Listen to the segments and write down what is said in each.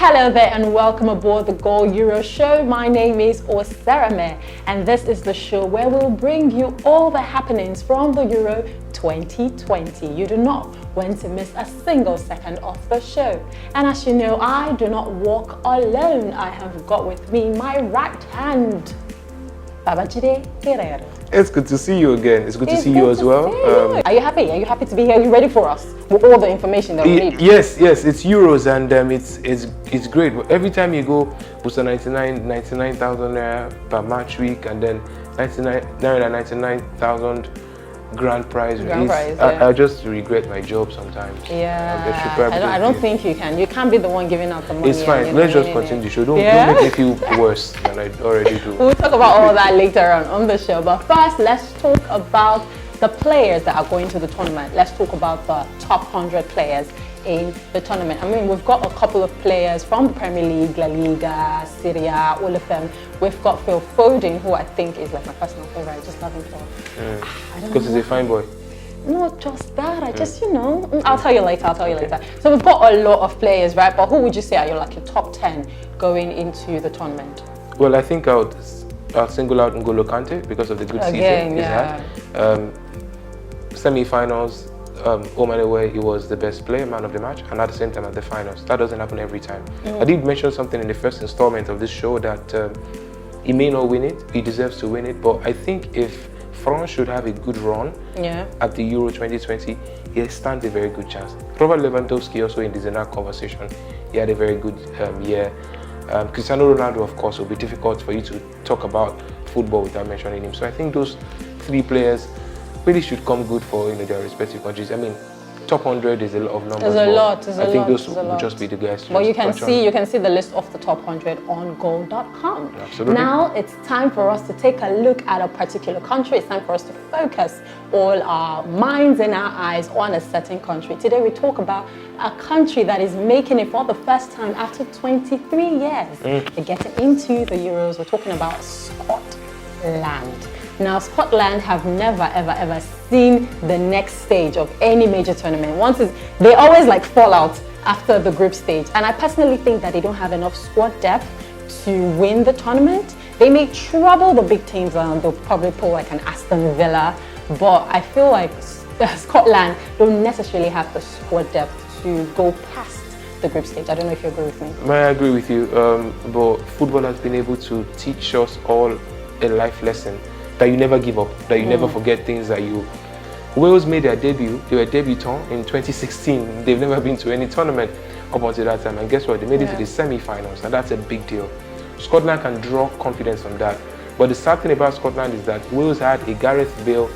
Hello there and welcome aboard the Goal Euro Show. My name is Oserame and this is the show where we'll bring you all the happenings from the Euro 2020. You do not want to miss a single second of the show. And as you know, I do not walk alone. I have got with me my right hand, Babajide Guerrero. It's good to see you again. It's good to see you as well. Are you happy? Are you happy to be here? Are you ready for us with all the information that we need? Yes. It's Euros and it's great. Every time you go, it's 99,000 naira per match week, and then 99,000 grand prize. I just regret my job sometimes. Yeah. I don't think you can. You can't be the one giving out the money. It's fine. Let's just continue the show. Don't make me feel worse than I already do. We'll talk about all that later on the show. But first, let's talk about the players that are going to the tournament. Let's talk about the top 100 players in the tournament. I mean, we've got a couple of players from the Premier League, La Liga, Serie A, all of them. We've got Phil Foden, who I think is like my personal favorite. I just love him for... Because he's a fine boy. Not just that, I just, I'll tell you later, So we've got a lot of players, right? But who would you say are your top 10 going into the tournament? Well, I think I'll single out N'Golo Kante because of the good season he's had. Semi-finals, home and away, he was the best player, man of the match, and at the same time at the finals. That doesn't happen every time. I did mention something in the first installment of this show that he may not win it, he deserves to win it, but I think if France should have a good run at the Euro 2020, he stands a very good chance. Robert Lewandowski also in the Zenat conversation, he had a very good year. Cristiano Ronaldo, of course, will be difficult for you to talk about football without mentioning him. So I think those three players really should come good for their respective countries. I mean, top 100 is a lot of numbers. There's a lot. I think those will just be the guys. Well, you can see the list of the top 100 on goal.com. Absolutely. Now it's time for us to take a look at a particular country. It's time for us to focus all our minds and our eyes on a certain country. Today we talk about a country that is making it for the first time after 23 years. They're getting into the Euros. We're talking about Scotland. Now, Scotland have never, ever seen the next stage of any major tournament. They always fall out after the group stage. And I personally think that they don't have enough squad depth to win the tournament. They may trouble the big teams, they'll probably pull an Aston Villa. But I feel like Scotland don't necessarily have the squad depth to go past the group stage. I don't know if you agree with me. I agree with you. But football has been able to teach us all a life lesson. That you never give up, that you never forget things that you... Wales made their debut, they were debutants in 2016. They've never been to any tournament up until that time. And guess what? They made it to the semi-finals, and that's a big deal. Scotland can draw confidence from that. But the sad thing about Scotland is that Wales had a Gareth Bale,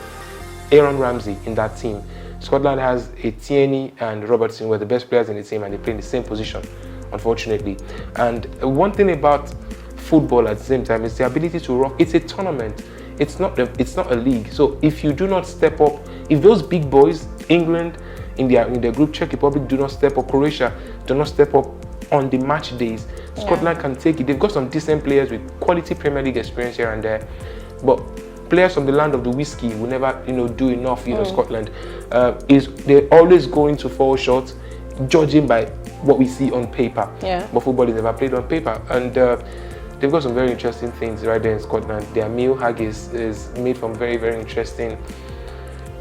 Aaron Ramsey in that team. Scotland has a Tierney and Robertson, who are the best players in the team, and they play in the same position, unfortunately. And one thing about football at the same time is the ability to rock. It's a tournament. It's not a league. So if you do not step up, if those big boys, England in their group, Czech Republic do not step up, Croatia do not step up on the match days, Scotland can take it. They've got some decent players with quality Premier League experience here and there, but players from the land of the whiskey will never do enough. Scotland they're always going to fall short, judging by what we see on paper. But football is never played on paper, and they've got some very interesting things right there in Scotland. Their meal haggis is made from very, very interesting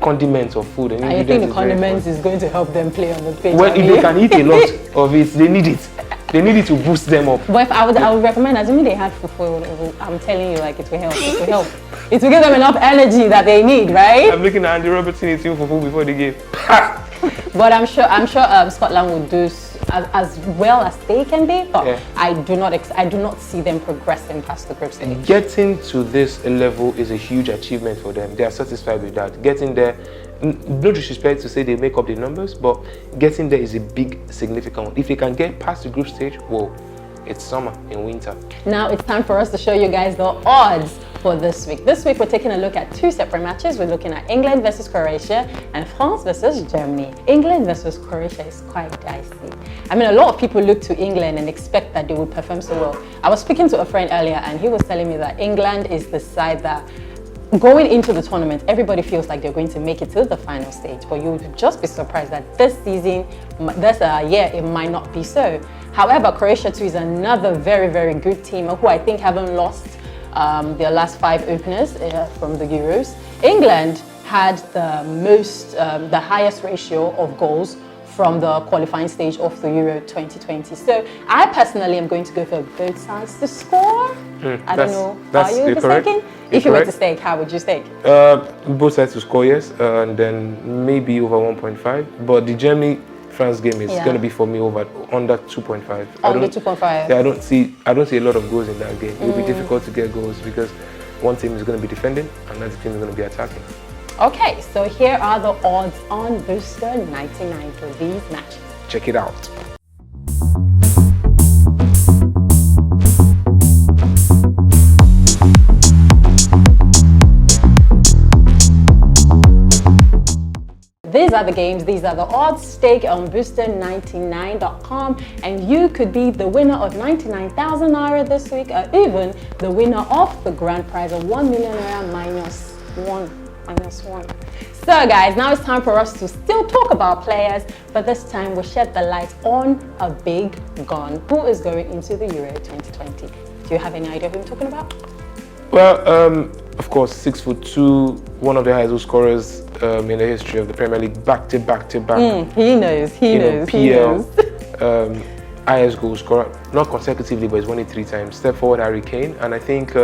condiments of food. And I think the condiments is going to help them play on the pitch. Well, if they can eat a lot of it, they need it. They need it to boost them up. But I would recommend, assuming they have fufu, I'm telling you, it will help. It will help. It will give them enough energy that they need, right? I'm looking at Andy Robertson eating fufu before the game. But I'm sure Scotland will do as well as they can be, but I do not see them progressing past the group stage. Getting to this level is a huge achievement for them. They are satisfied with that. Getting there, no disrespect to say they make up the numbers, but getting there is a big, significant one. If they can get past the group stage, whoa, it's summer in winter. Now it's time for us to show you guys the odds for this week. This week we're taking a look at two separate matches. We're looking at England versus Croatia and France versus Germany. England versus Croatia is quite dicey. I mean, a lot of people look to England and expect that they will perform so well. I was speaking to a friend earlier and he was telling me that England is the side that going into the tournament, everybody feels like they're going to make it to the final stage, but you would just be surprised that this season, this year, it might not be so. However, Croatia too is another very, very good team who I think haven't lost their last 5 openers from the Euros. England had the highest ratio of goals from the qualifying stage of the Euro 2020. So I personally am going to go for both sides to score. I don't know. Are you mistaken? If you were to stake, how would you stake? Both sides to score, yes, and then maybe over 1.5. But the Germany-France game is going to be for me under 2.5. Under 2.5. Yeah, I don't see a lot of goals in that game. It will be difficult to get goals because one team is going to be defending, another team is going to be attacking. Okay, so here are the odds on Booster 99 for these matches. Check it out. These are the games, these are the odds. Stake on booster99.com and you could be the winner of 99,000 naira this week, or even the winner of the grand prize of 1 million naira minus one. So guys, now it's time for us to still talk about players, but this time we'll shed the light on a big gun who is going into the Euro 2020. Do you have any idea who I'm talking about? Well, of course, 6'2", one of the highest scorers in the history of the Premier League, back to back. He knows. PL, highest goal scorer, not consecutively, but he's won it 3 times. Step forward, Harry Kane, and I think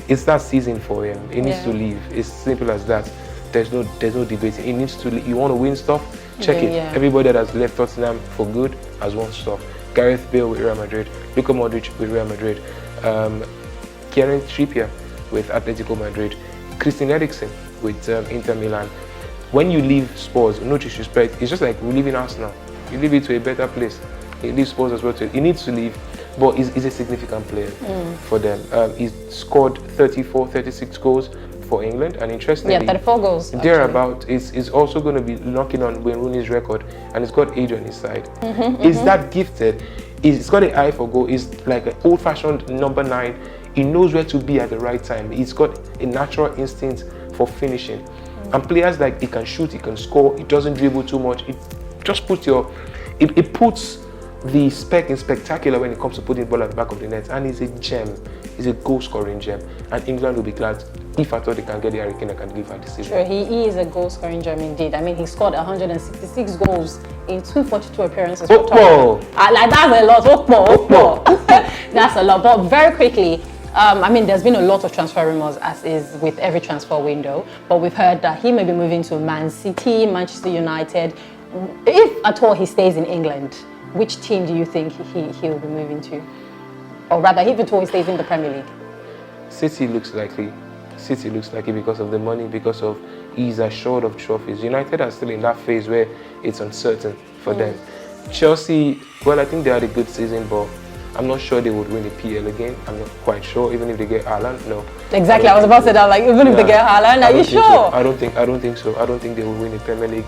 it's that season for him. He needs to leave. It's simple as that. There's no debating. He needs to leave. You want to win stuff? Check it. Everybody that has left Tottenham for good has won stuff. Gareth Bale with Real Madrid, Luka Modric with Real Madrid, Kieran Trippier with Atletico Madrid, Christian Eriksen with Inter Milan. When you leave Spurs, no disrespect, it's just like we leaving Arsenal. You leave it to a better place. He leaves Spurs as well too. He needs to leave, but he's a significant player for them. He's scored 34, 36 goals for England, and interestingly, 34 goals. Thereabout is also going to be knocking on Wayne Rooney's record, and he's got age on his side. He's that gifted. He's got an eye for goal. He's like an old-fashioned number 9. He knows where to be at the right time. He's got a natural instinct for finishing. And players like, he can shoot, he can score, he doesn't dribble too much. It just puts it puts the spec in spectacular when it comes to putting the ball at the back of the net. And he's a gem. He's a goal-scoring gem. And England will be glad if I thought they can get the Hurricane, I can give her the season. Sure, he is a goal-scoring gem indeed. I mean, he scored 166 goals in 242 appearances. Like, that's a lot. That's a lot. But very quickly, I mean, there's been a lot of transfer rumors, as is with every transfer window. But we've heard that he may be moving to Man City, Manchester United. If at all he stays in England, which team do you think he will be moving to? Or rather, if at all he stays in the Premier League? City looks likely. City looks likely because of the money, because of he's assured of trophies. United are still in that phase where it's uncertain for them. Chelsea, well, I think they had a good season, but I'm not sure they would win the PL again. I'm not quite sure. Even if they get Haaland, no. Exactly, I was about to say that. Like, even if they get Haaland, are you sure? I don't think so. I don't think they will win the Premier League.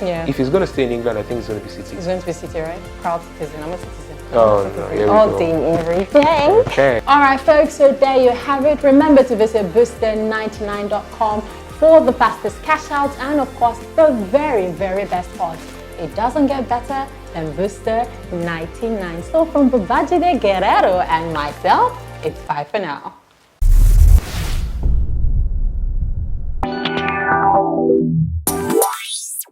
Yeah. If he's going to stay in England, I think it's going to be City. It's going to be City, right? Proud citizen. I'm a citizen. Oh no, here we all go. day, everything. Okay. All right, folks. So there you have it. Remember to visit booster99.com for the fastest cash outs and, of course, the very, very best odds. It doesn't get better than Booster 99. So from Babajide Guerrero and myself, it's bye for now.